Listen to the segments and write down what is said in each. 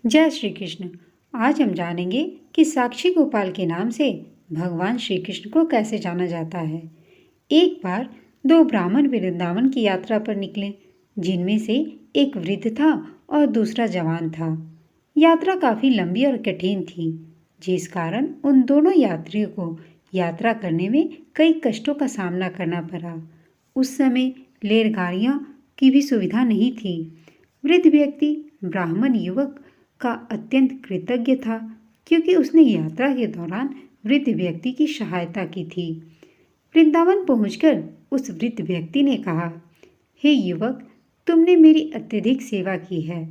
जय श्री कृष्ण। आज हम जानेंगे कि साक्षी गोपाल के नाम से भगवान श्री कृष्ण को कैसे जाना जाता है। एक बार दो ब्राह्मण वृंदावन की यात्रा पर निकले, जिनमें से एक वृद्ध था और दूसरा जवान था। यात्रा काफी लंबी और कठिन थी, जिस कारण उन दोनों यात्रियों को यात्रा करने में कई कष्टों का सामना करना पड़ा। उस समय रेलगाड़ियों की भी सुविधा नहीं थी। वृद्ध व्यक्ति ब्राह्मण युवक का अत्यंत कृतज्ञ था, क्योंकि उसने यात्रा के दौरान वृद्ध व्यक्ति की सहायता की थी। वृंदावन पहुंचकर उस वृद्ध व्यक्ति ने कहा, हे युवक, तुमने मेरी अत्यधिक सेवा की है।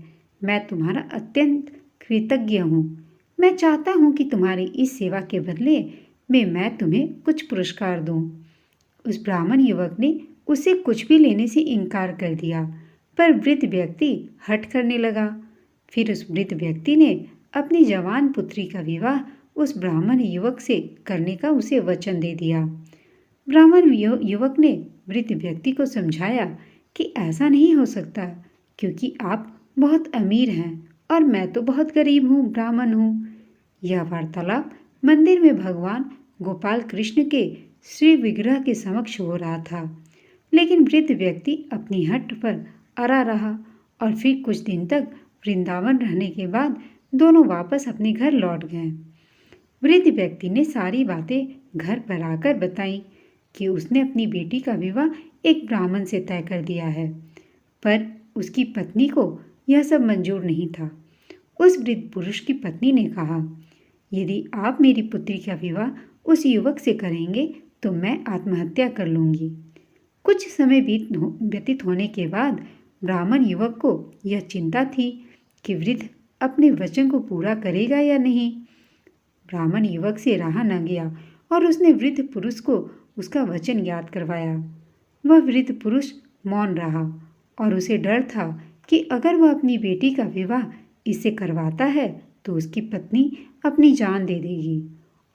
मैं तुम्हारा अत्यंत कृतज्ञ हूँ। मैं चाहता हूँ कि तुम्हारी इस सेवा के बदले में मैं तुम्हें कुछ पुरस्कार दूँ। उस ब्राह्मण युवक ने उसे कुछ भी लेने से इनकार कर दिया, पर वृद्ध व्यक्ति हठ करने लगा। फिर उस वृद्ध व्यक्ति ने अपनी जवान पुत्री का विवाह उस ब्राह्मण युवक से करने का उसे वचन दे दिया। ब्राह्मण युवक ने वृद्ध व्यक्ति को समझाया कि ऐसा नहीं हो सकता, क्योंकि आप बहुत अमीर हैं और मैं तो बहुत गरीब हूँ, ब्राह्मण हूँ। यह वार्तालाप मंदिर में भगवान गोपाल कृष्ण के श्री विग्रह के समक्ष हो रहा था, लेकिन वृद्ध व्यक्ति अपनी हट पर अड़ा रहा और फिर कुछ दिन तक वृंदावन रहने के बाद दोनों वापस अपने घर लौट गए। वृद्ध व्यक्ति ने सारी बातें घर पर आकर बताई कि उसने अपनी बेटी का विवाह एक ब्राह्मण से तय कर दिया है, पर उसकी पत्नी को यह सब मंजूर नहीं था। उस वृद्ध पुरुष की पत्नी ने कहा, यदि आप मेरी पुत्री का विवाह उस युवक से करेंगे तो मैं आत्महत्या कर लूंगी। कुछ समय व्यतीत होने के बाद ब्राह्मण युवक को यह चिंता थी कि वृद्ध अपने वचन को पूरा करेगा या नहीं। ब्राह्मण युवक से रहा न गया और उसने वृद्ध पुरुष को उसका वचन याद करवाया। वह वृद्ध पुरुष मौन रहा और उसे डर था कि अगर वह अपनी बेटी का विवाह इससे करवाता है तो उसकी पत्नी अपनी जान दे देगी।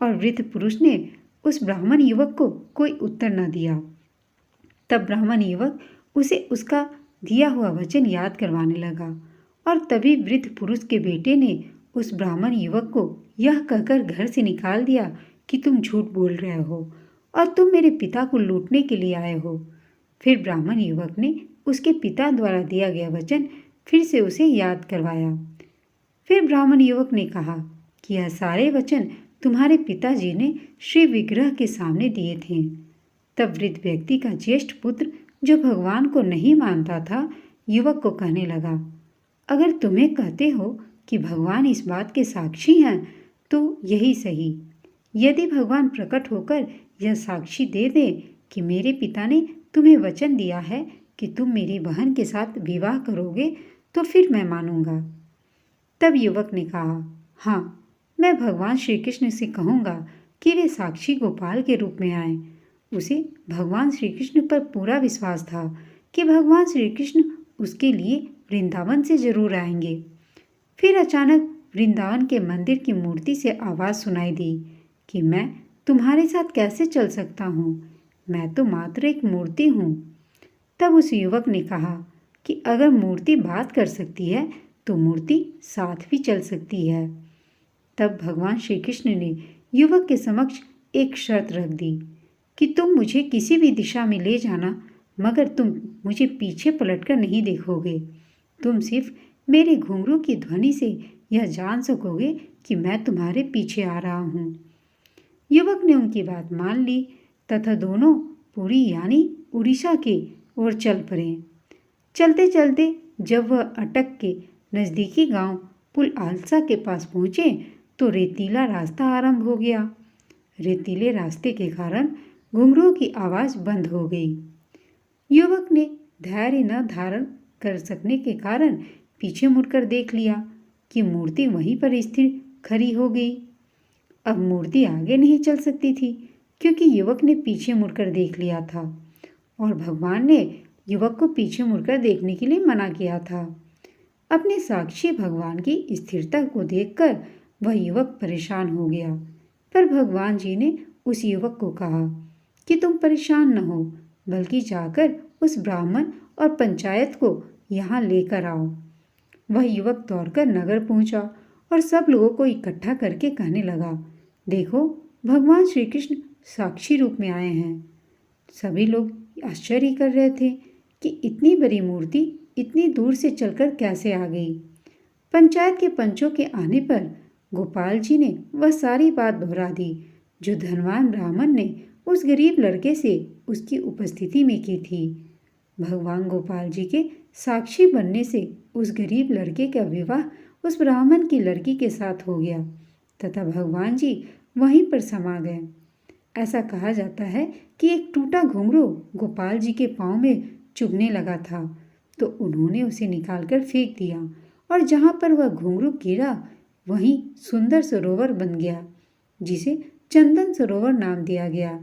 और वृद्ध पुरुष ने उस ब्राह्मण युवक को कोई उत्तर न दिया। तब ब्राह्मण युवक उसे उसका दिया हुआ वचन याद करवाने लगा और तभी वृद्ध पुरुष के बेटे ने उस ब्राह्मण युवक को यह कहकर घर से निकाल दिया कि तुम झूठ बोल रहे हो और तुम मेरे पिता को लूटने के लिए आए हो। फिर ब्राह्मण युवक ने उसके पिता द्वारा दिया गया वचन फिर से उसे याद करवाया। फिर ब्राह्मण युवक ने कहा कि यह सारे वचन तुम्हारे पिताजी ने श्री विग्रह के सामने दिए थे। तब वृद्ध व्यक्ति का ज्येष्ठ पुत्र, जो भगवान को नहीं मानता था, युवक को कहने लगा, अगर तुम्हें कहते हो कि भगवान इस बात के साक्षी हैं तो यही सही। यदि भगवान प्रकट होकर यह साक्षी दे दे कि मेरे पिता ने तुम्हें वचन दिया है कि तुम मेरी बहन के साथ विवाह करोगे, तो फिर मैं मानूंगा। तब युवक ने कहा, हाँ, मैं भगवान श्री कृष्ण से कहूँगा कि वे साक्षी गोपाल के रूप में आए। उसे भगवान श्री कृष्ण पर पूरा विश्वास था कि भगवान श्री कृष्ण उसके लिए वृंदावन से जरूर आएंगे। फिर अचानक वृंदावन के मंदिर की मूर्ति से आवाज़ सुनाई दी कि मैं तुम्हारे साथ कैसे चल सकता हूँ, मैं तो मात्र एक मूर्ति हूँ। तब उस युवक ने कहा कि अगर मूर्ति बात कर सकती है तो मूर्ति साथ भी चल सकती है। तब भगवान श्री कृष्ण ने युवक के समक्ष एक शर्त रख दी कि तुम मुझे किसी भी दिशा में ले जाना, मगर तुम मुझे पीछे पलटकर नहीं देखोगे। तुम सिर्फ मेरे घुंघरू की ध्वनि से यह जान सकोगे कि मैं तुम्हारे पीछे आ रहा हूँ। युवक ने उनकी बात मान ली तथा दोनों पुरी यानी उड़ीसा के ओर चल पड़े। चलते चलते जब वह अटक के नज़दीकी गांव पुल आलसा के पास पहुँचे तो रेतीला रास्ता आरंभ हो गया। रेतीले रास्ते के कारण घुंघरू की आवाज़ बंद हो गई। युवक ने धैर्य न धारण कर सकने के कारण पीछे मुड़कर देख लिया कि मूर्ति वहीं पर स्थिर खड़ी हो गई। अब मूर्ति आगे नहीं चल सकती थी, क्योंकि युवक ने पीछे मुड़कर देख लिया था और भगवान ने युवक को पीछे मुड़कर देखने के लिए मना किया था। अपने साक्षी भगवान की स्थिरता को देखकर वह युवक परेशान हो गया, पर भगवान जी ने उस युवक को कहा कि तुम परेशान न हो, बल्कि जाकर उस ब्राह्मण और पंचायत को यहाँ लेकर आओ। वह युवक दौड़कर नगर पहुंचा और सब लोगों को इकट्ठा करके कहने लगा, देखो, भगवान श्री कृष्ण साक्षी रूप में आए हैं। सभी लोग आश्चर्य कर रहे थे कि इतनी बड़ी मूर्ति इतनी दूर से चलकर कैसे आ गई। पंचायत के पंचों के आने पर गोपाल जी ने वह सारी बात दोहरा दी जो धनवान ब्राह्मण ने उस गरीब लड़के से उसकी उपस्थिति में की थी। भगवान गोपाल जी के साक्षी बनने से उस गरीब लड़के का विवाह उस ब्राह्मण की लड़की के साथ हो गया तथा भगवान जी वहीं पर समा गए। ऐसा कहा जाता है कि एक टूटा घुंघरू गोपाल जी के पाँव में चुभने लगा था तो उन्होंने उसे निकालकर फेंक दिया और जहाँ पर वह घुंघरू गिरा वहीं सुंदर सरोवर बन गया जिसे चंदन सरोवर नाम दिया गया।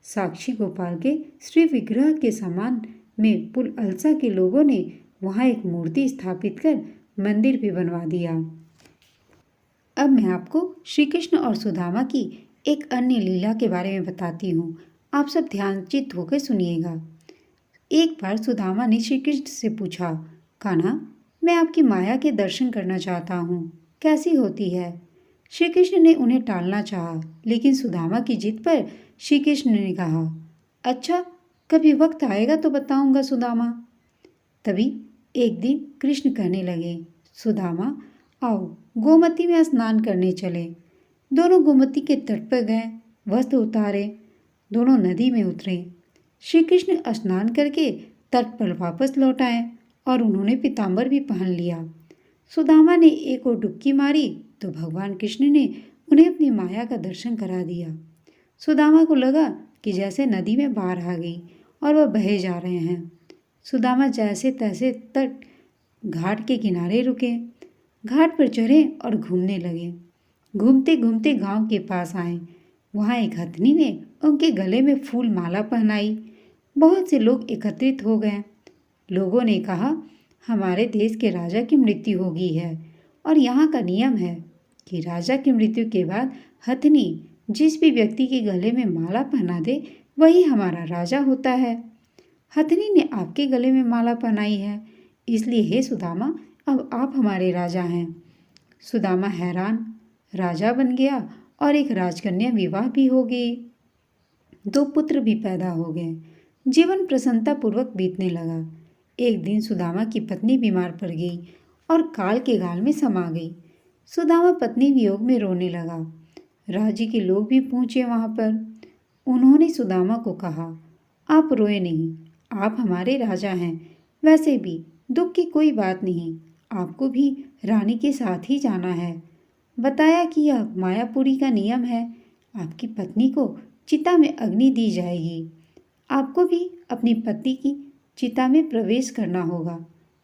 साक्षी गोपाल के श्री विग्रह के समान में पुल अलसा के लोगों ने वहाँ एक मूर्ति स्थापित कर मंदिर भी बनवा दिया। अब मैं आपको श्री कृष्ण और सुदामा की एक अन्य लीला के बारे में बताती हूँ। आप सब ध्यानचित होकर सुनिएगा। एक बार सुदामा ने श्री कृष्ण से पूछा, कान्हा, मैं आपकी माया के दर्शन करना चाहता हूँ, कैसी होती है? श्री कृष्ण ने उन्हें टालना चाहा, लेकिन सुदामा की जिद पर श्री कृष्ण ने कहा, अच्छा, कभी वक्त आएगा तो बताऊंगा सुदामा। तभी एक दिन कृष्ण कहने लगे, सुदामा, आओ गोमती में स्नान करने चले। दोनों गोमती के तट पर गए, वस्त्र उतारे, दोनों नदी में उतरे। श्री कृष्ण स्नान करके तट पर वापस लौट आए और उन्होंने पीताम्बर भी पहन लिया। सुदामा ने एक और डुबकी मारी तो भगवान कृष्ण ने उन्हें अपनी माया का दर्शन करा दिया। सुदामा को लगा कि जैसे नदी में बाढ़ आ गई और वह बहे जा रहे हैं। सुदामा जैसे तैसे तट घाट के किनारे रुके, घाट पर चढ़े और घूमने लगे। घूमते घूमते गांव के पास आए। वहाँ एक हथनी ने उनके गले में फूल माला पहनाई। बहुत से लोग एकत्रित हो गए। लोगों ने कहा, हमारे देश के राजा की मृत्यु हो गई है और यहाँ का नियम है कि राजा की मृत्यु के बाद हथनी जिस भी व्यक्ति के गले में माला पहना दे वही हमारा राजा होता है। हथनी ने आपके गले में माला पहनाई है, इसलिए हे सुदामा, अब आप हमारे राजा हैं। सुदामा हैरान, राजा बन गया और एक राजकन्या विवाह भी हो गई। 2 पुत्र भी पैदा हो गए। जीवन प्रसन्नतापूर्वक बीतने लगा। एक दिन सुदामा की पत्नी बीमार पड़ गई और काल के गाल में समा गई। सुदामा पत्नी वियोग में रोने लगा। राज्य के लोग भी पहुँचे वहाँ पर। उन्होंने सुदामा को कहा, आप रोए नहीं, आप हमारे राजा हैं। वैसे भी दुख की कोई बात नहीं, आपको भी रानी के साथ ही जाना है। बताया कि यह मायापुरी का नियम है। आपकी पत्नी को चिता में अग्नि दी जाएगी। आपको भी अपनी पति की चिता में प्रवेश करना होगा।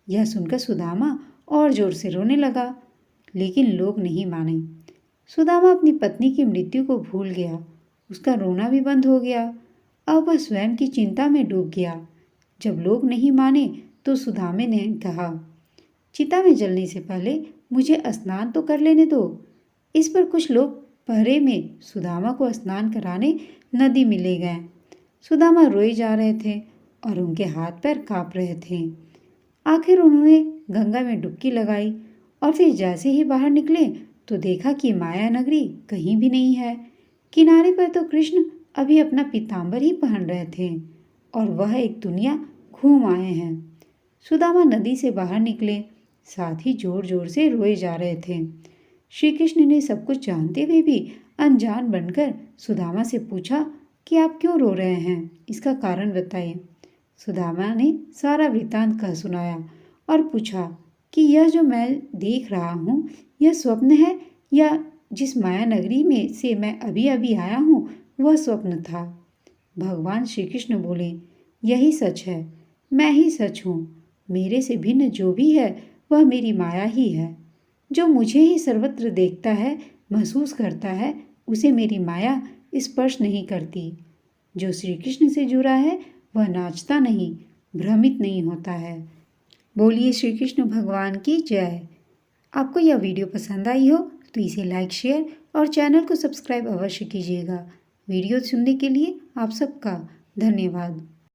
यह सुनकर सुदामा और जोर से रोने लगा, लेकिन लोग नहीं माने। सुदामा अपनी पत्नी की मृत्यु को भूल गया। उसका रोना भी बंद हो गया। अब वह स्वयं की चिंता में डूब गया। जब लोग नहीं माने तो सुदामे ने कहा, चिता में जलने से पहले मुझे स्नान तो कर लेने दो। इस पर कुछ लोग पहरे में सुदामा को स्नान कराने नदी में ले गए। सुदामा रोए जा रहे थे और उनके हाथ पैर काँप रहे थे। आखिर उन्होंने गंगा में डुबकी लगाई और फिर जैसे ही बाहर निकले तो देखा कि माया नगरी कहीं भी नहीं है। किनारे पर तो कृष्ण अभी अपना पीताम्बर ही पहन रहे थे और वह एक दुनिया घूम आए हैं। सुदामा नदी से बाहर निकले, साथ ही जोर जोर से रोए जा रहे थे। श्री कृष्ण ने सब कुछ जानते हुए भी अनजान बनकर सुदामा से पूछा कि आप क्यों रो रहे हैं, इसका कारण बताइए। सुदामा ने सारा वृत्तांत कह सुनाया और पूछा कि यह जो मैं देख रहा हूँ यह स्वप्न है या जिस माया नगरी में से मैं अभी अभी आया हूँ वह स्वप्न था। भगवान श्री कृष्ण बोले, यही सच है, मैं ही सच हूँ। मेरे से भिन्न जो भी है वह मेरी माया ही है। जो मुझे ही सर्वत्र देखता है, महसूस करता है, उसे मेरी माया स्पर्श नहीं करती। जो श्री कृष्ण से जुड़ा है वह नाचता नहीं, भ्रमित नहीं होता है। बोलिए श्री कृष्ण भगवान की जय। आपको यह वीडियो पसंद आई हो तो इसे लाइक, शेयर और चैनल को सब्सक्राइब अवश्य कीजिएगा। वीडियो सुनने के लिए आप सबका धन्यवाद।